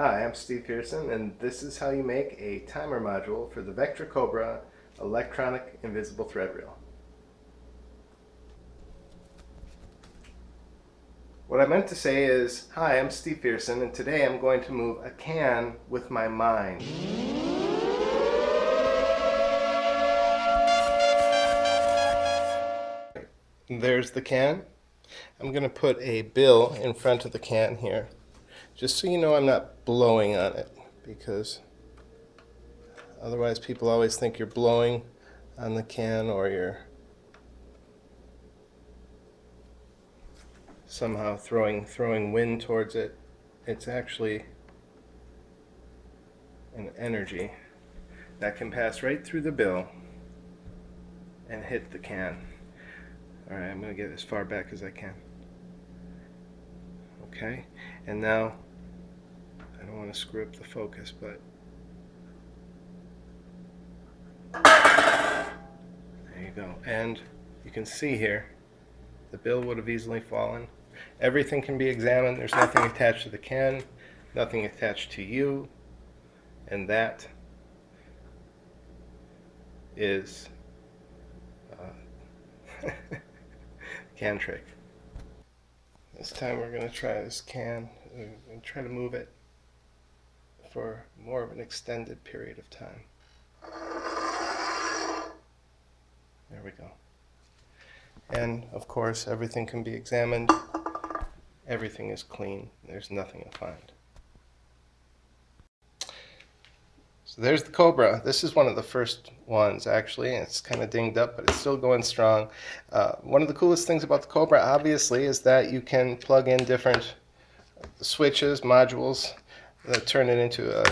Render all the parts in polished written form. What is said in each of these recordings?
Hi, I'm Steve Fearson, and this is how you make a timer module for the Vectra Cobra electronic invisible thread reel. What I meant to say is, hi, I'm Steve Fearson, and today I'm going to move a can with my mind. There's the can. I'm going to put a bill in front of the can here, just so you know I'm not blowing on it, because otherwise people always think you're blowing on the can or you're somehow throwing wind towards it. It's actually an energy that can pass right through the bill and hit the can. Alright, I'm going to get as far back as I can. Okay, and now I don't want to screw up the focus, but there you go. And you can see here the bill would have easily fallen. Everything can be examined. There's nothing attached to the can, nothing attached to you, and that is can trick. This time we're going to try this can and try to move it for more of an extended period of time. There we go. And of course everything can be examined. Everything is clean. There's nothing to find. So there's the Cobra. This is one of the first ones, actually. It's kind of dinged up, but it's still going strong. One of the coolest things about the Cobra, obviously, is that you can plug in different switches, modules, that turn it into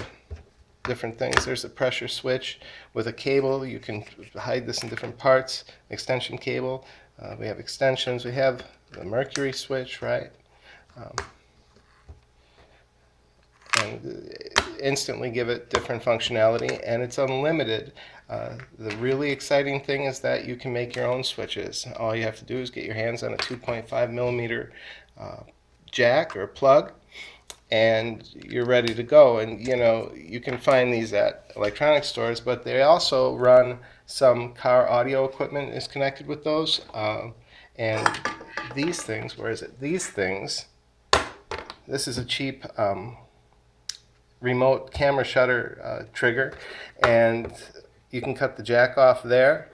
different things. There's a pressure switch with a cable. You can hide this in different parts. Extension cable. We have extensions. We have the mercury switch, right? And instantly give it different functionality, and it's unlimited. The really exciting thing is that you can make your own switches. All you have to do is get your hands on a 2.5 millimeter jack or plug, and you're ready to go. And you know, you can find these at electronics stores, but they also run some car audio equipment is connected with those. And these things, where is it? These things, this is a cheap remote camera shutter trigger, and you can cut the jack off there.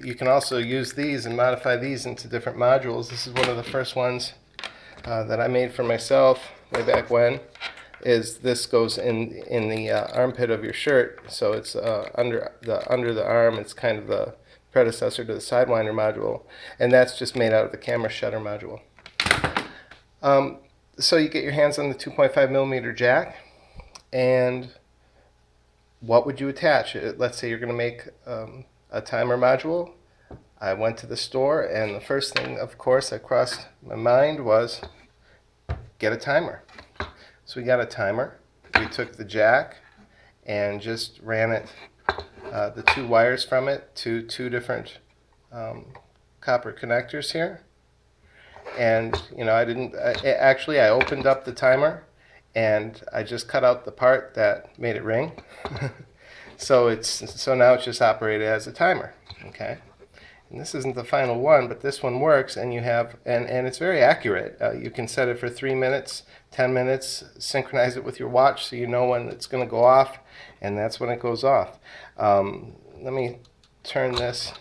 You can also use these and modify these into different modules. This is one of the first ones that I made for myself way back when. Is this goes in the armpit of your shirt, so it's under the arm. It's kind of the predecessor to the Sidewinder module, and that's just made out of the camera shutter module. So you get your hands on the 2.5 millimeter jack, and what would you attach? Let's say you're going to make a timer module. I went to the store, and the first thing, of course, that crossed my mind was get a timer. So we got a timer. We took the jack and just ran it, the two wires from it to two different copper connectors here. And you know, I opened up the timer and I just cut out the part that made it ring. So now it's just operated as a timer. Okay. And this isn't the final one, but this one works, and you have, and it's very accurate. You can set it for 3 minutes, 10 minutes, synchronize it with your watch so you know when it's going to go off, and that's when it goes off. Let me turn this.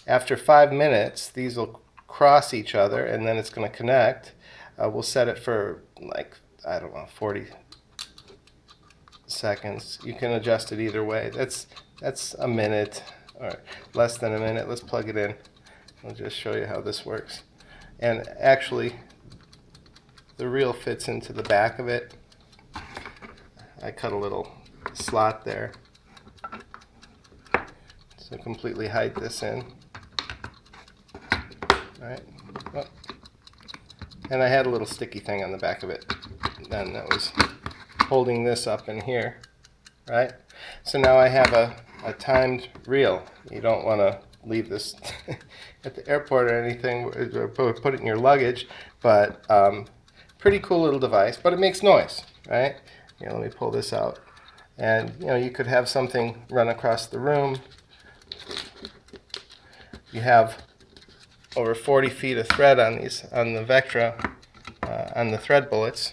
After 5 minutes, these will cross each other, and then it's going to connect. We'll set it for, like, I don't know, 40 seconds. You can adjust it either way. That's a minute. All right, less than a minute. Let's plug it in. I'll just show you how this works. And actually, the reel fits into the back of it. I cut a little slot there to completely hide this in. All right. Oh. And I had a little sticky thing on the back of it. Then that was holding this up in here, right? So now I have a timed reel. You don't want to leave this at the airport or anything, or put it in your luggage, but pretty cool little device, but it makes noise, right? Here, let me pull this out. And you could have something run across the room. You have over 40 feet of thread on the Vectra, on the thread bullets.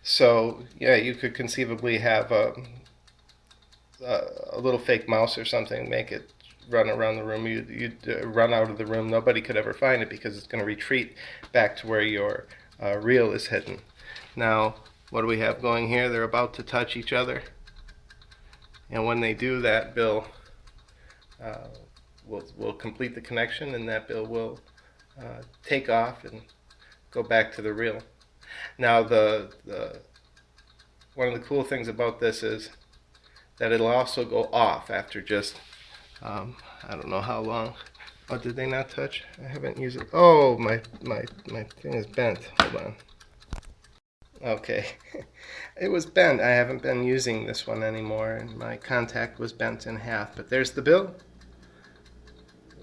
So yeah, you could conceivably have a little fake mouse or something, make it run around the room. You'd run out of the room. Nobody could ever find it because it's going to retreat back to where your reel is hidden. Now, what do we have going here? They're about to touch each other. And when they do, that bill will complete the connection, and that bill will take off and go back to the reel. Now, one of the cool things about this is that it'll also go off after just, I don't know how long. Oh, did they not touch? I haven't used it. Oh, my thing is bent. Hold on. Okay. It was bent. I haven't been using this one anymore, and my contact was bent in half. But there's the bill.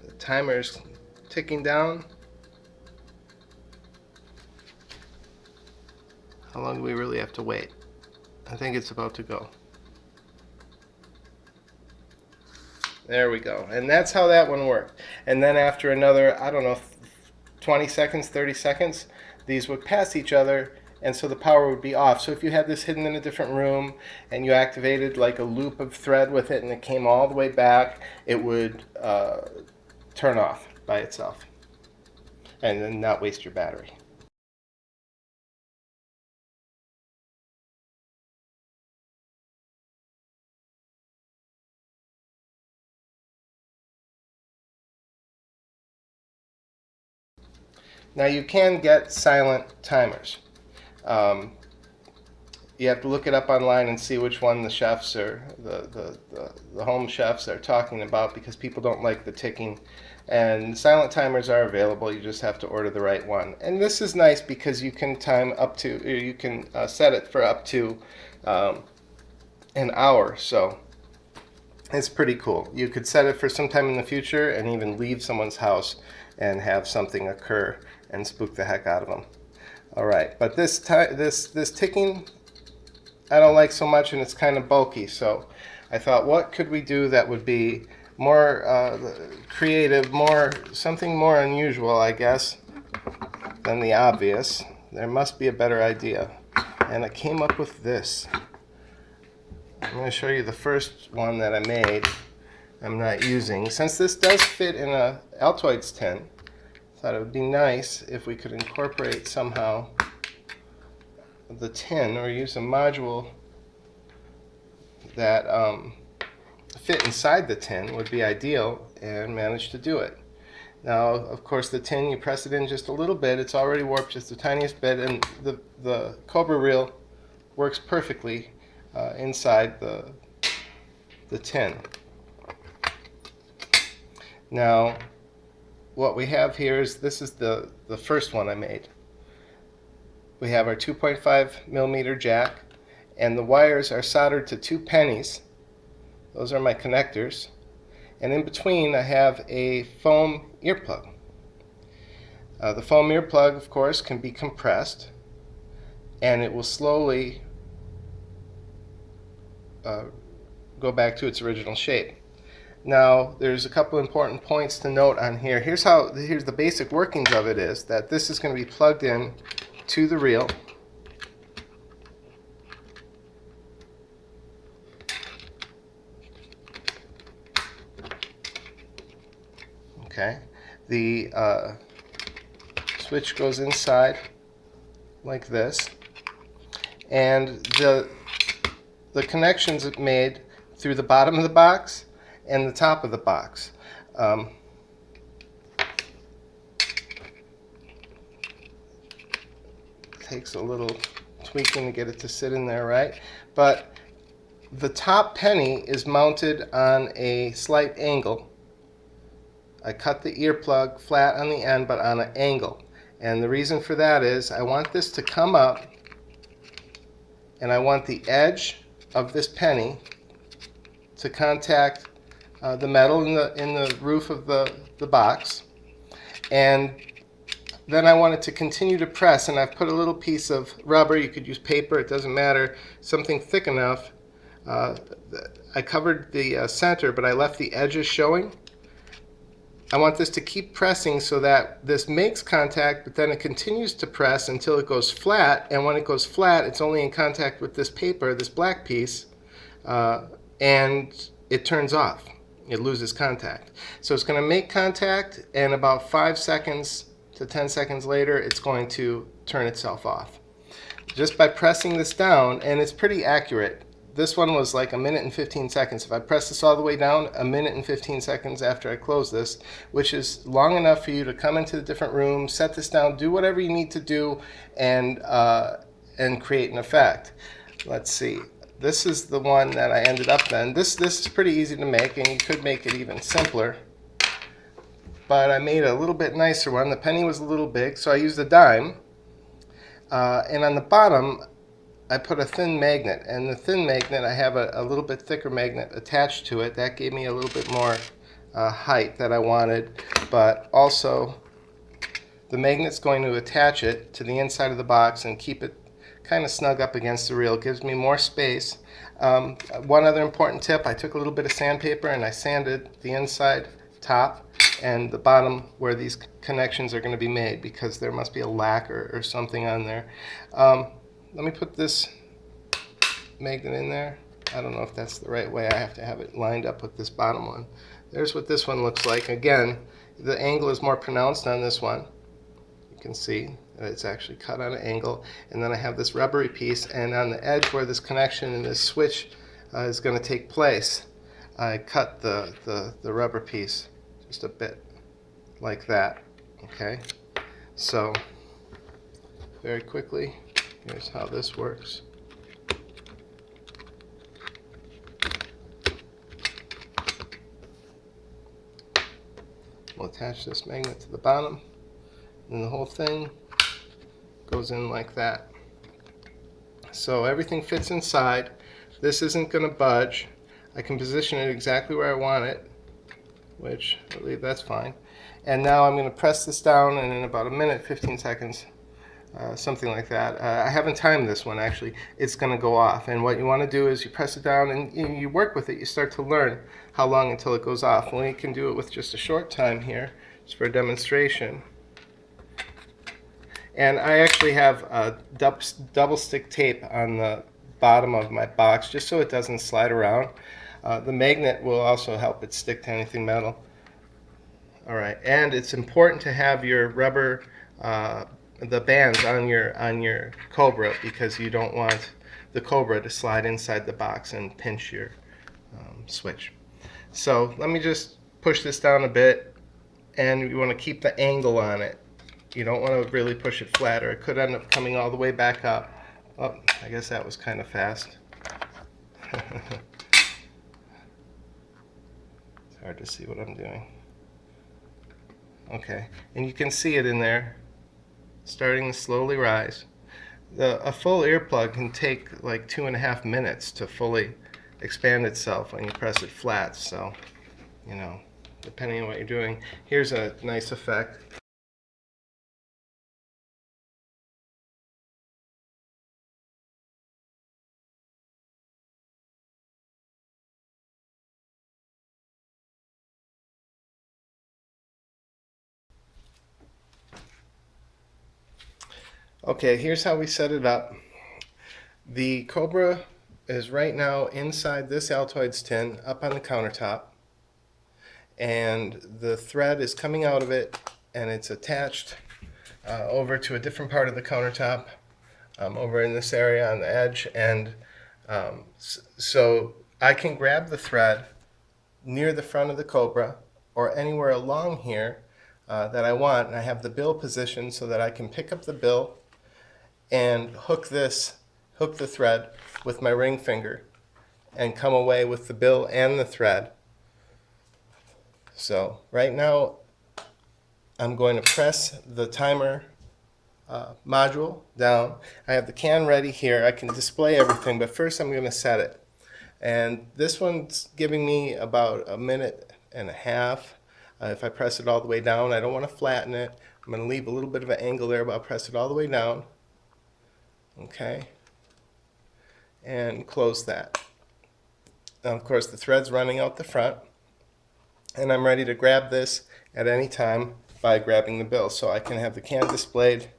The timer's ticking down. How long do we really have to wait? I think it's about to go. There we go. And that's how that one worked. And then after another, I don't know, 20 seconds, 30 seconds, these would pass each other, and so the power would be off. So if you had this hidden in a different room and you activated like a loop of thread with it and it came all the way back, it would turn off by itself and then not waste your battery. Now you can get silent timers. You have to look it up online and see which one the chefs or the home chefs are talking about, because people don't like the ticking. And silent timers are available. You just have to order the right one. And this is nice because you can time up to, or you can set it for up to an hour. So it's pretty cool. You could set it for some time in the future and even leave someone's house and have something occur and spook the heck out of them. All right, but this ticking I don't like so much, and it's kind of bulky. So I thought, what could we do that would be more creative, something more unusual, I guess, than the obvious. There must be a better idea, and I came up with this. I'm going to show you the first one that I made. I'm not using. Since this does fit in a Altoids tin, I thought it would be nice if we could incorporate somehow the tin, or use a module that fit inside the tin would be ideal, and manage to do it. Now, of course, the tin, you press it in just a little bit, it's already warped just the tiniest bit, and the Cobra Reel works perfectly inside the tin. Now, what we have here is, this is the first one I made. We have our 2.5 millimeter jack, and the wires are soldered to 2 pennies. Those are my connectors. And in between I have a foam earplug. The foam earplug, of course, can be compressed, and it will slowly go back to its original shape. Now, there's a couple important points to note on here. Here's the basic workings of it, is that this is going to be plugged in to the reel. Okay, the switch goes inside like this, and the connections are made through the bottom of the box and the top of the box. Takes a little tweaking to get it to sit in there right, but the top penny is mounted on a slight angle. I cut the earplug flat on the end, but on an angle, and the reason for that is I want this to come up, and I want the edge of this penny to contact the metal in the roof of the box, and then I want it to continue to press, and I've put a little piece of rubber, you could use paper, it doesn't matter, something thick enough. I covered the center, but I left the edges showing. I want this to keep pressing so that this makes contact, but then it continues to press until it goes flat, and when it goes flat, it's only in contact with this paper, this black piece, and it turns off. It loses contact. So it's going to make contact, and about 5 seconds to 10 seconds later, it's going to turn itself off. Just by pressing this down, and it's pretty accurate. This one was like 1 minute and 15 seconds. If I press this all the way down, 1 minute and 15 seconds after I close this, which is long enough for you to come into the different rooms, set this down, do whatever you need to do, and create an effect. Let's see. This is the one that I ended up then. This is pretty easy to make, and you could make it even simpler. But I made a little bit nicer one. The penny was a little big, so I used a dime. And on the bottom, I put a thin magnet, and the thin magnet, I have a little bit thicker magnet attached to it. That gave me a little bit more height that I wanted, but also the magnet's going to attach it to the inside of the box and keep it kind of snug up against the reel. It gives me more space. One other important tip, I took a little bit of sandpaper and I sanded the inside top and the bottom where these connections are going to be made, because there must be a lacquer or something on there. Let me put this magnet in there. I don't know if that's the right way. I have to have it lined up with this bottom one. There's what this one looks like. Again, the angle is more pronounced on this one. You can see that it's actually cut on an angle. And then I have this rubbery piece, and on the edge where this connection and this switch is going to take place, I cut the rubber piece just a bit like that. Okay, so very quickly, here's how this works. We'll attach this magnet to the bottom, and the whole thing goes in like that. So everything fits inside. This isn't going to budge. I can position it exactly where I want it, which I believe that's fine. And now I'm going to press this down, and in about 1 minute, 15 seconds, something like that. I haven't timed this one actually. It's going to go off, and what you want to do is you press it down and you work with it. You start to learn how long until it goes off. Well, you can do it with just a short time here, just for a demonstration. And I actually have double stick tape on the bottom of my box just so it doesn't slide around. The magnet will also help it stick to anything metal. Alright, and it's important to have your rubber, the bands on your Cobra, because you don't want the Cobra to slide inside the box and pinch your switch. So let me just push this down a bit, and you want to keep the angle on it. You don't want to really push it flat, or it could end up coming all the way back up. Oh, I guess that was kind of fast. It's hard to see what I'm doing. Okay, and you can see it in there, starting to slowly rise. A full earplug can take like 2.5 minutes to fully expand itself when you press it flat, so, you know, depending on what you're doing. Here's a nice effect. Okay, here's how we set it up. The Cobra is right now inside this Altoids tin up on the countertop, and the thread is coming out of it, and it's attached over to a different part of the countertop, over in this area on the edge, and so I can grab the thread near the front of the Cobra or anywhere along here that I want, and I have the bill positioned so that I can pick up the bill and hook the thread with my ring finger and come away with the bill and the thread. So right now I'm going to press the timer module down. I have the can ready here. I can display everything, but first I'm going to set it. And this one's giving me about 1.5 minutes. If I press it all the way down, I don't want to flatten it. I'm going to leave a little bit of an angle there, but I'll press it all the way down. Okay. And close that. Now, of course, the thread's running out the front, and I'm ready to grab this at any time by grabbing the bill. So I can have the can displayed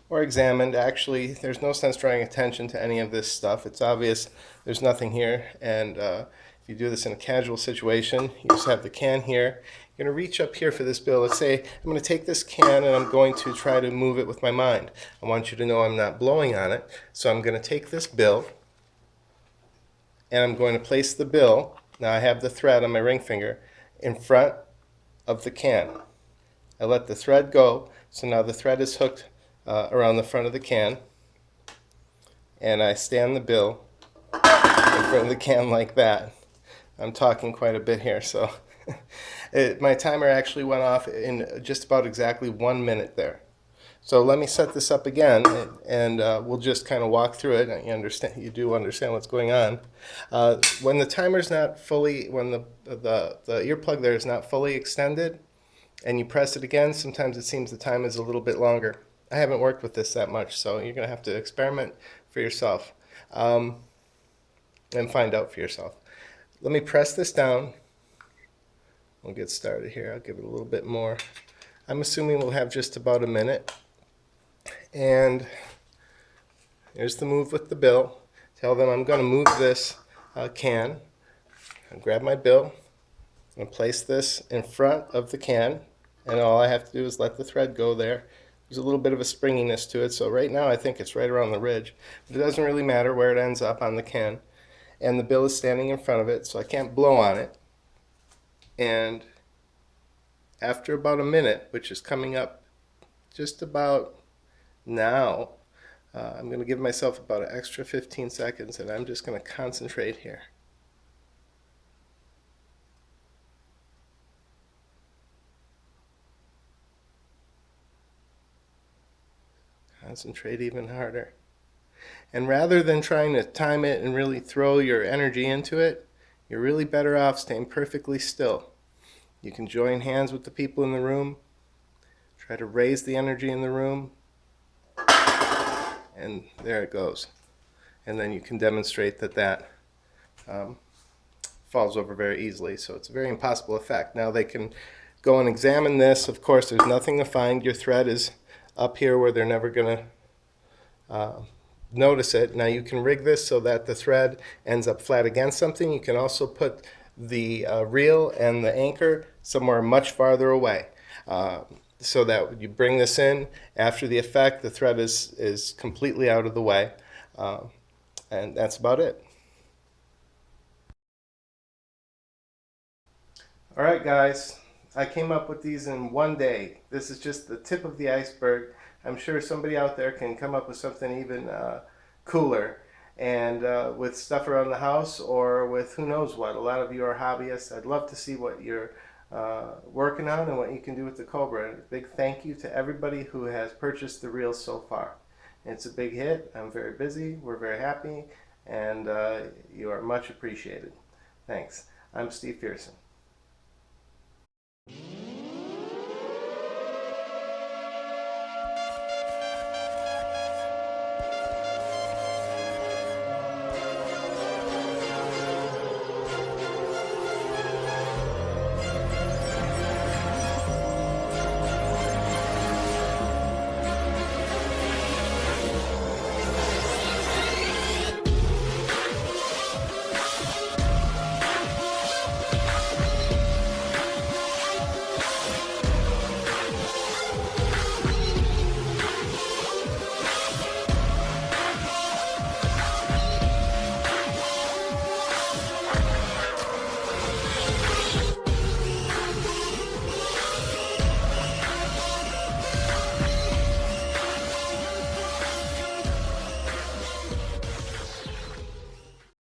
or examined. Actually, there's no sense drawing attention to any of this stuff. It's obvious there's nothing here, and if you do this in a casual situation, you just have the can here. You're going to reach up here for this bill. Let's say I'm going to take this can and I'm going to try to move it with my mind. I want you to know I'm not blowing on it, so I'm going to take this bill and I'm going to place the bill, now I have the thread on my ring finger, in front of the can. I let the thread go, so now the thread is hooked around the front of the can, and I stand the bill in front of the can like that. I'm talking quite a bit here, so my timer actually went off in just about exactly 1 minute there. So let me set this up again, and we'll just kind of walk through it. You do understand what's going on. When the timer's not fully, when the earplug there is not fully extended, and you press it again, sometimes it seems the time is a little bit longer. I haven't worked with this that much, so you're going to have to experiment for yourself and find out for yourself. Let me press this down. We'll get started here. I'll give it a little bit more. I'm assuming we'll have just about a minute. And here's the move with the bill. Tell them I'm going to move this can. I'll grab my bill and place this in front of the can, and all I have to do is let the thread go there. There's a little bit of a springiness to it, so right now I think it's right around the ridge. But it doesn't really matter where it ends up on the can. And the bill is standing in front of it, so I can't blow on it. And after about a minute, which is coming up just about now, I'm going to give myself about an extra 15 seconds, and I'm just going to concentrate here. Concentrate even harder. And rather than trying to time it and really throw your energy into it, you're really better off staying perfectly still. You can join hands with the people in the room, try to raise the energy in the room, and there it goes. And then you can demonstrate that falls over very easily. So it's a very impossible effect. Now they can go and examine this. Of course, there's nothing to find. Your thread is up here where they're never going to notice it. Now you can rig this so that the thread ends up flat against something. You can also put the reel and the anchor somewhere much farther away. So that you bring this in after the effect, the thread is completely out of the way, and that's about it. All right, guys, I came up with these in 1 day. This is just the tip of the iceberg. I'm sure somebody out there can come up with something even cooler, and with stuff around the house or with who knows what. A lot of you are hobbyists. I'd love to see what you're working on and what you can do with the Cobra. A big thank you to everybody who has purchased the reel so far. It's a big hit. I'm very busy. We're very happy, and you are much appreciated. Thanks. I'm Steve Fearson.